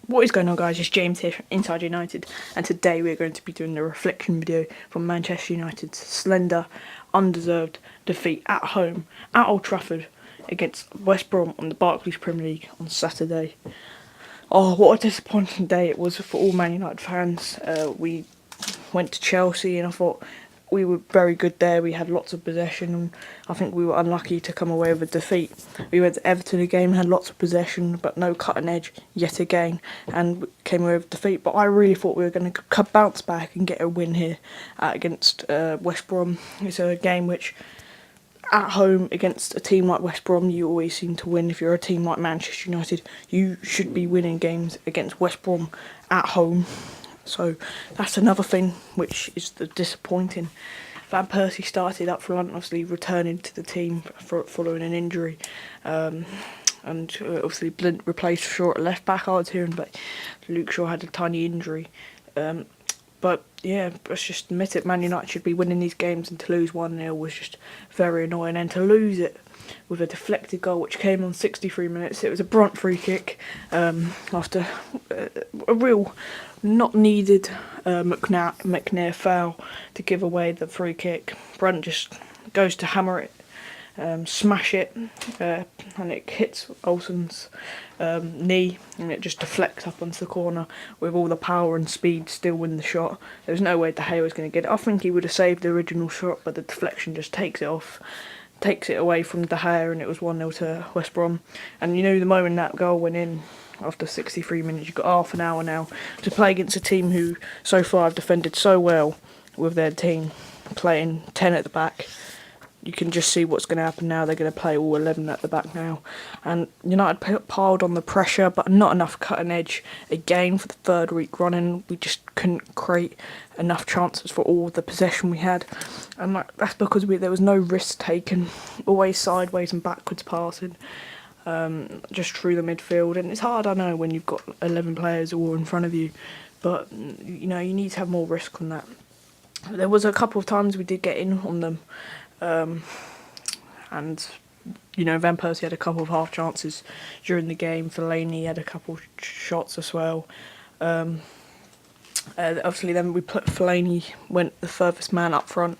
What is going on, guys? It's James here from Inside United, and today we're going to be doing a reflection video from Manchester United's slender, undeserved defeat at home at Old Trafford against West Brom on the Barclays Premier League on Saturday. Oh, what a disappointing day it was for all Man United fans. We went to Chelsea and I thought we were very good there. We had lots of possession and I think we were unlucky to come away with a defeat. We went to Everton again, had lots of possession but no cutting edge yet again, and came away with a defeat. But I really thought we were going to bounce back and get a win here against West Brom. It's a game which, at home against a team like West Brom, you always seem to win. If you're a team like Manchester United, you should be winning games against West Brom at home. So that's another thing which is the disappointing. Van Persie started up front, obviously returning to the team following an injury. And obviously Blint replaced Shaw at left back, I was hearing, but Luke Shaw had a tiny injury. But yeah, let's just admit it, Man United should be winning these games, and to lose 1-0 was just very annoying. And to lose it with a deflected goal which came on 63 minutes, it was a Brom free kick after a real not needed McNair foul to give away the free kick. Brunt just goes to hammer it, smash it, and it hits Olsen's knee, and it just deflects up onto the corner with all the power and speed still in the shot. There was no way De Gea was going to get it. I think he would have saved the original shot, but the deflection just takes it away from De Gea, and it was 1-0 to West Brom. And you know, the moment that goal went in, after 63 minutes, you've got half an hour now to play against a team who so far have defended so well with their team playing 10 at the back. You can just see what's going to happen now. They're going to play all 11 at the back now. And United piled on the pressure, but not enough cutting edge. Again, for the third week running, we just couldn't create enough chances for all the possession we had. And that's because there was no risk taken. Always sideways and backwards passing, just through the midfield. And it's hard, I know, when you've got 11 players all in front of you. But, you need to have more risk on that. There was a couple of times we did get in on them. And Van Persie had a couple of half chances during the game. Fellaini had a couple of shots as well. Obviously then we put Fellaini, went the furthest man up front.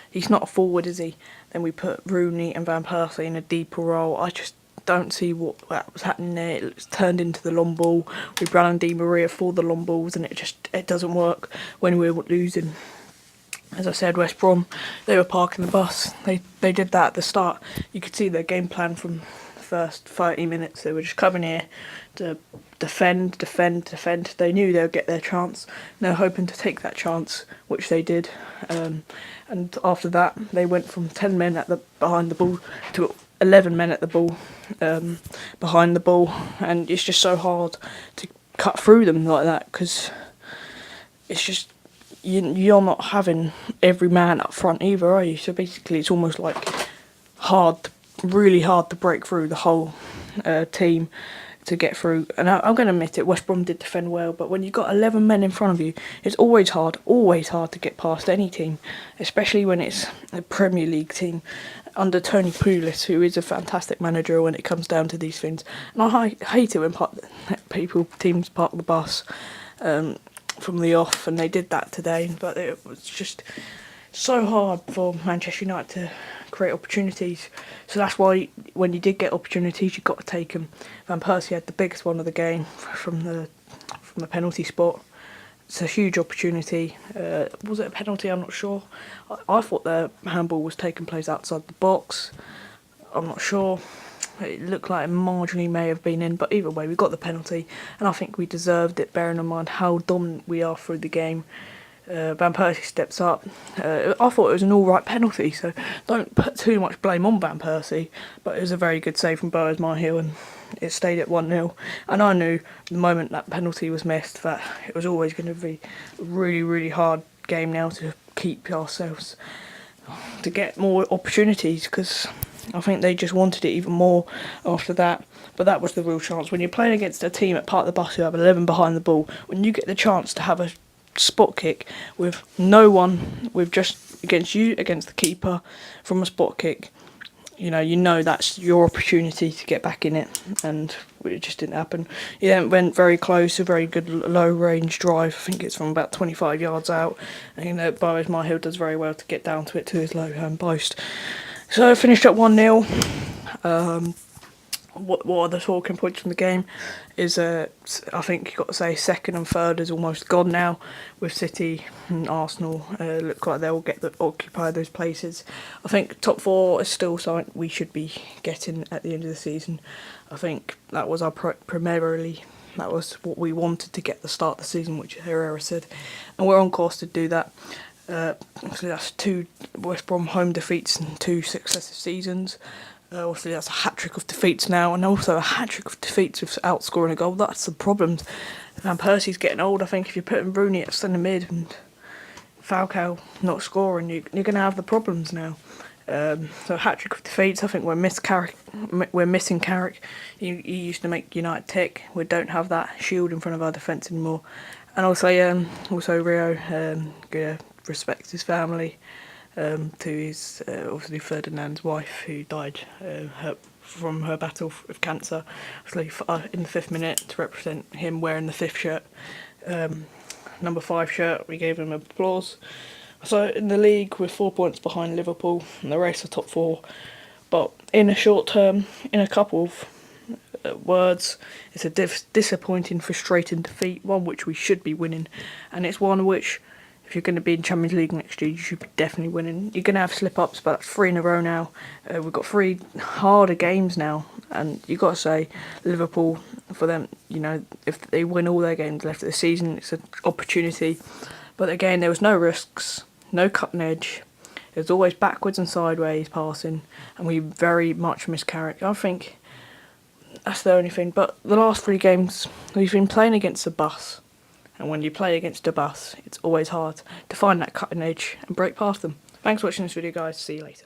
He's not a forward, is he? Then we put Rooney and Van Persie in a deeper role. I just don't see what was happening there. It's turned into the long ball. We ran on Di Maria for the long balls, and it doesn't work when we're losing. As I said, West Brom, they were parking the bus. They did that at the start. You could see their game plan from the first 30 minutes. They were just coming here to defend. They knew they would get their chance. And they were hoping to take that chance, which they did. And after that, they went from 10 men behind the ball to 11 men at the ball, behind the ball. And it's just so hard to cut through them like that, because it's just, you're not having every man up front either, are you? So basically it's almost like really hard to break through the whole team to get through. And I'm going to admit it, West Brom did defend well, but when you've got 11 men in front of you, it's always hard to get past any team, especially when it's a Premier League team under Tony Pulis, who is a fantastic manager when it comes down to these things. And I hate it when teams park the bus from the off, and they did that today. But it was just so hard for Manchester United to create opportunities. So that's why when you did get opportunities, you've got to take them. Van Persie had the biggest one of the game from the penalty spot. It's a huge opportunity. Was it a penalty? I'm not sure. I thought the handball was taking place outside the box. I'm not sure. It looked like it marginally may have been in, but either way, we got the penalty, and I think we deserved it, bearing in mind how dominant we are through the game. Van Persie steps up. I thought it was an alright penalty, so don't put too much blame on Van Persie, but it was a very good save from Boaz Myhill, and it stayed at 1-0. And I knew the moment that penalty was missed that it was always going to be a really, really hard game now to keep ourselves, to get more opportunities, because I think they just wanted it even more after that. But that was the real chance. When you're playing against a team at Park the Bus who have 11 behind the ball, when you get the chance to have a spot kick with no one, with just against the keeper from a spot kick, you know that's your opportunity to get back in it, and it just didn't happen. Yeah, it went very close, a very good low range drive. I think it's from about 25 yards out, and Boris Myhill does very well to get down to it to his low hand post. So I finished up 1-0. What are the talking points from the game is I think you've got to say second and third is almost gone now, with City and Arsenal look like they'll occupy those places. I think top four is still something we should be getting at the end of the season. I think that was our primarily that was what we wanted to get at the start of the season, which Herrera said, and we're on course to do that. So that's 2 West Brom home defeats in 2 successive seasons. Obviously, that's a hat-trick of defeats now, and also a hat-trick of defeats without scoring a goal. That's the problem. Van Persie's getting old. I think if you're putting Rooney at centre mid and Falcao not scoring, you're going to have the problems now. So a hat-trick of defeats. I think we're missing Carrick. He used to make United tick. We don't have that shield in front of our defence anymore. And also Rio, respects his family. To his obviously Ferdinand's wife, who died from her battle with cancer. Obviously, in the 5th minute, to represent him wearing the 5th shirt, number 5 shirt, we gave him applause. So in the league, we're 4 points behind Liverpool in the race for top 4. But in a short term, in a couple of words, it's a disappointing, frustrating defeat, one which we should be winning, and it's one which, if you're going to be in Champions League next year, you should be definitely winning. You're going to have slip-ups, but that's 3 in a row now. We've got 3 harder games now, and you've got to say, Liverpool, for them, if they win all their games left of the season, it's an opportunity. But again, there was no risks, no cutting edge. It was always backwards and sideways passing, and we very much miss Carrick. I think that's the only thing. But the last 3 games, we've been playing against a bus. And when you play against a bus, it's always hard to find that cutting edge and break past them. Thanks for watching this video, guys. See you later.